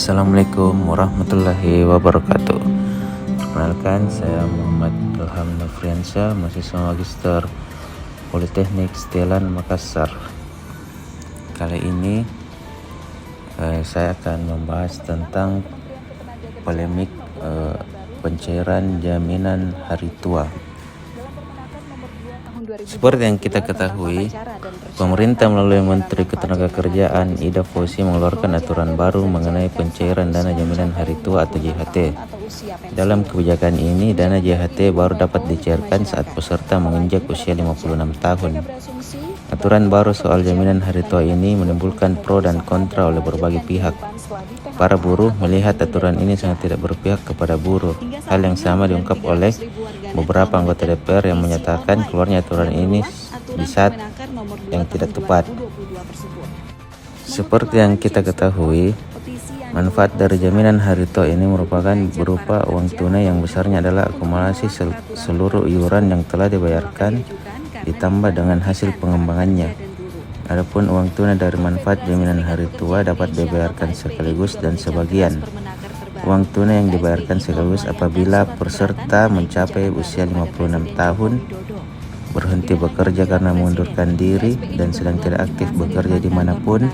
Assalamualaikum warahmatullahi wabarakatuh. Perkenalkan, saya Muhammad Ilham Nofriansyah, mahasiswa Magister Politeknik Setelan Makassar. Kali ini saya akan membahas tentang polemik pencairan jaminan hari tua. Seperti yang kita ketahui, pemerintah melalui Menteri Ketenagakerjaan Ida Fauzi mengeluarkan aturan baru mengenai pencairan dana jaminan hari tua atau JHT. Dalam kebijakan ini, dana JHT baru dapat dicairkan saat peserta menginjak usia 56 tahun. Aturan baru soal jaminan hari tua ini menimbulkan pro dan kontra oleh berbagai pihak. Para buruh melihat aturan ini sangat tidak berpihak kepada buruh. Hal yang sama diungkap oleh beberapa anggota DPR yang menyatakan keluarnya aturan ini di saat yang tidak tepat. Seperti yang kita ketahui, manfaat dari jaminan hari tua ini merupakan berupa uang tunai yang besarnya adalah akumulasi seluruh iuran yang telah dibayarkan ditambah dengan hasil pengembangannya. Adapun uang tunai dari manfaat jaminan hari tua dapat dibayarkan sekaligus dan sebagian. Uang tunai yang dibayarkan sekaligus apabila peserta mencapai usia 56 tahun, berhenti bekerja karena mengundurkan diri dan sedang tidak aktif bekerja dimanapun,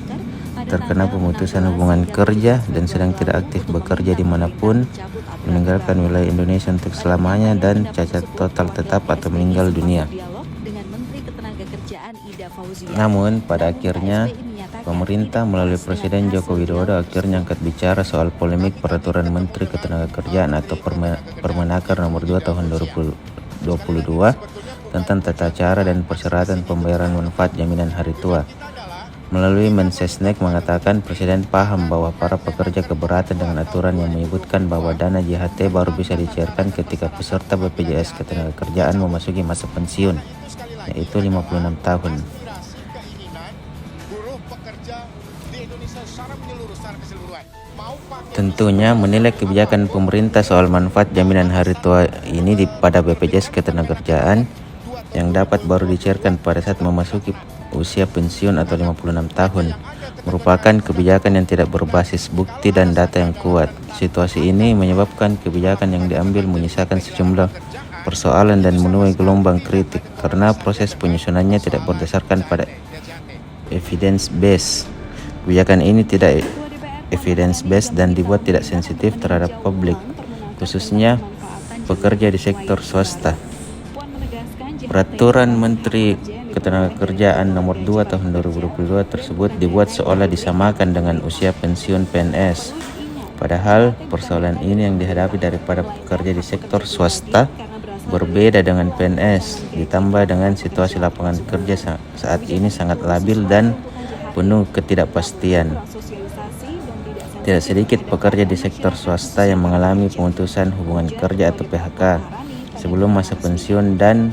terkena pemutusan hubungan kerja dan sedang tidak aktif bekerja dimanapun, meninggalkan wilayah Indonesia untuk selamanya, dan cacat total tetap atau meninggal dunia. Namun pada akhirnya pemerintah melalui Presiden Joko Widodo akhirnya angkat bicara soal polemik peraturan Menteri Ketenagakerjaan atau Permenaker nomor 2 tahun 2022 tentang tata cara dan persyaratan pembayaran manfaat jaminan hari tua. Melalui Mensesnek mengatakan Presiden paham bahwa para pekerja keberatan dengan aturan yang menyebutkan bahwa dana JHT baru bisa dicairkan ketika peserta BPJS Ketenagakerjaan memasuki masa pensiun, yaitu 56 tahun. Tentunya menilai kebijakan pemerintah soal manfaat jaminan hari tua ini pada BPJS Ketenagakerjaan yang dapat baru dicairkan pada saat memasuki usia pensiun atau 56 tahun merupakan kebijakan yang tidak berbasis bukti dan data yang kuat. Situasi ini menyebabkan kebijakan yang diambil menyisakan sejumlah persoalan dan menuai gelombang kritik karena proses penyusunannya tidak berdasarkan pada evidence base. Kebijakan ini tidak evidence based dan dibuat tidak sensitif terhadap publik, khususnya pekerja di sektor swasta. Peraturan Menteri Ketenagakerjaan nomor 2 tahun 2022 tersebut dibuat seolah disamakan dengan usia pensiun PNS. Padahal persoalan ini yang dihadapi daripada pekerja di sektor swasta berbeda dengan PNS, ditambah dengan situasi lapangan kerja saat ini sangat labil dan penuh ketidakpastian. Tidak sedikit pekerja di sektor swasta yang mengalami pemutusan hubungan kerja atau PHK sebelum masa pensiun dan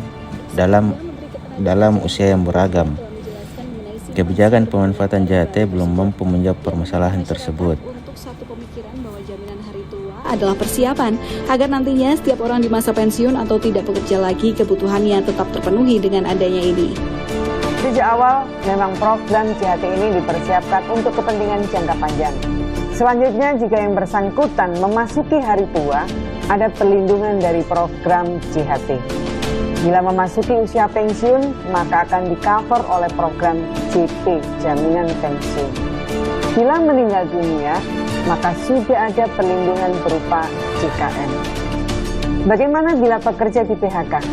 dalam usia yang beragam. Kebijakan pemanfaatan JHT belum mampu menjawab permasalahan tersebut. Adalah persiapan agar nantinya setiap orang di masa pensiun atau tidak bekerja lagi kebutuhannya tetap terpenuhi dengan adanya ini. Sejak awal memang program JHT ini dipersiapkan untuk kepentingan jangka panjang. Selanjutnya, jika yang bersangkutan memasuki hari tua, ada perlindungan dari program JHT. Bila memasuki usia pensiun, maka akan di-cover oleh program JP, Jaminan Pensiun. Bila meninggal dunia, maka sudah ada perlindungan berupa JKN. Bagaimana bila pekerja di PHK?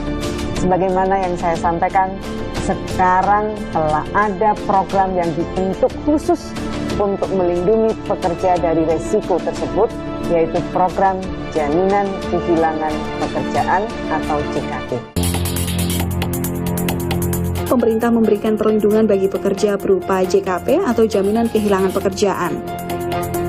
Sebagaimana yang saya sampaikan, sekarang telah ada program yang dibentuk khusus untuk melindungi pekerja dari resiko tersebut, yaitu program Jaminan Kehilangan Pekerjaan atau JKP. Pemerintah memberikan perlindungan bagi pekerja berupa JKP atau Jaminan Kehilangan Pekerjaan.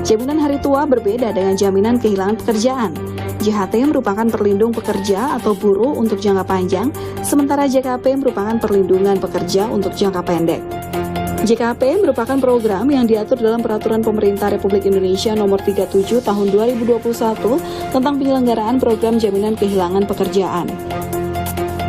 Jaminan hari tua berbeda dengan Jaminan Kehilangan Pekerjaan. JHT merupakan perlindung pekerja atau buruh untuk jangka panjang, sementara JKP merupakan perlindungan pekerja untuk jangka pendek. JKP merupakan program yang diatur dalam Peraturan Pemerintah Republik Indonesia Nomor 37 Tahun 2021 tentang penyelenggaraan program jaminan kehilangan pekerjaan.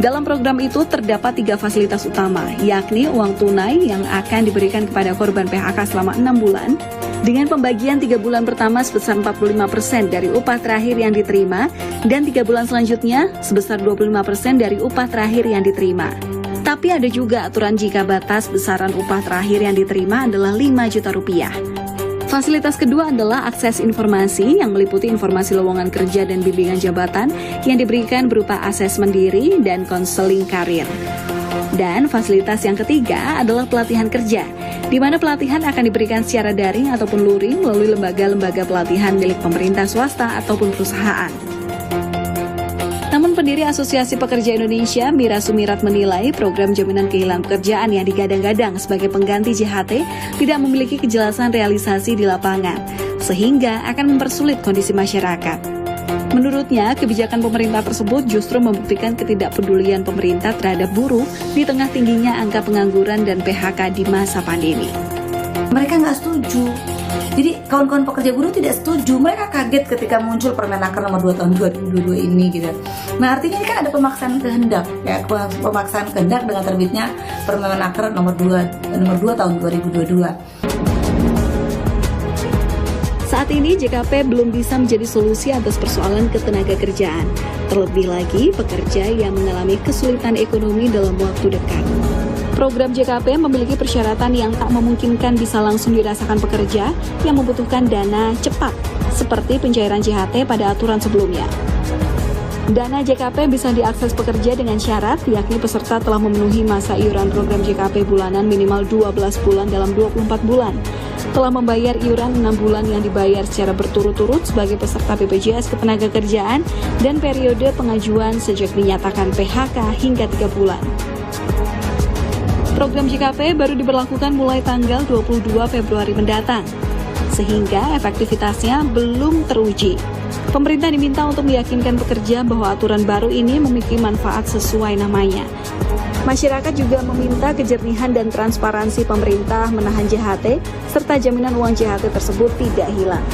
Dalam program itu terdapat 3 fasilitas utama, yakni uang tunai yang akan diberikan kepada korban PHK selama 6 bulan, Dengan pembagian 3 bulan pertama sebesar 45% dari upah terakhir yang diterima dan 3 bulan selanjutnya sebesar 25% dari upah terakhir yang diterima. Tapi ada juga aturan jika batas besaran upah terakhir yang diterima adalah 5 juta rupiah. Fasilitas kedua adalah akses informasi yang meliputi informasi lowongan kerja dan bimbingan jabatan yang diberikan berupa asesmen diri dan konseling karir. Dan fasilitas yang ketiga adalah pelatihan kerja, di mana pelatihan akan diberikan secara daring ataupun luring melalui lembaga-lembaga pelatihan milik pemerintah swasta ataupun perusahaan. Namun pendiri Asosiasi Pekerja Indonesia, Mira Sumirat menilai program jaminan kehilangan pekerjaan yang digadang-gadang sebagai pengganti JHT tidak memiliki kejelasan realisasi di lapangan, sehingga akan mempersulit kondisi masyarakat. Menurutnya, kebijakan pemerintah tersebut justru membuktikan ketidakpedulian pemerintah terhadap buruh di tengah tingginya angka pengangguran dan PHK di masa pandemi. Mereka nggak setuju. Jadi kawan-kawan pekerja buruh tidak setuju. Mereka kaget ketika muncul Permenaker nomor 2 tahun 2022 ini gitu. Nah, artinya ini kan ada pemaksaan kehendak ya, pemaksaan kehendak dengan terbitnya Permenaker nomor 2 tahun 2022. Saat ini JKP belum bisa menjadi solusi atas persoalan ketenaga kerjaan, terlebih lagi pekerja yang mengalami kesulitan ekonomi dalam waktu dekat. Program JKP memiliki persyaratan yang tak memungkinkan bisa langsung dirasakan pekerja yang membutuhkan dana cepat, seperti pencairan JHT pada aturan sebelumnya. Dana JKP bisa diakses pekerja dengan syarat, yakni peserta telah memenuhi masa iuran program JKP bulanan minimal 12 bulan dalam 24 bulan, telah membayar iuran 6 bulan yang dibayar secara berturut-turut sebagai peserta BPJS Ketenagakerjaan, dan periode pengajuan sejak dinyatakan PHK hingga 3 bulan. Program JKP baru diberlakukan mulai tanggal 22 Februari mendatang, sehingga efektivitasnya belum teruji. Pemerintah diminta untuk meyakinkan pekerja bahwa aturan baru ini memiliki manfaat sesuai namanya. Masyarakat juga meminta kejernihan dan transparansi pemerintah menahan JHT, serta jaminan uang JHT tersebut tidak hilang.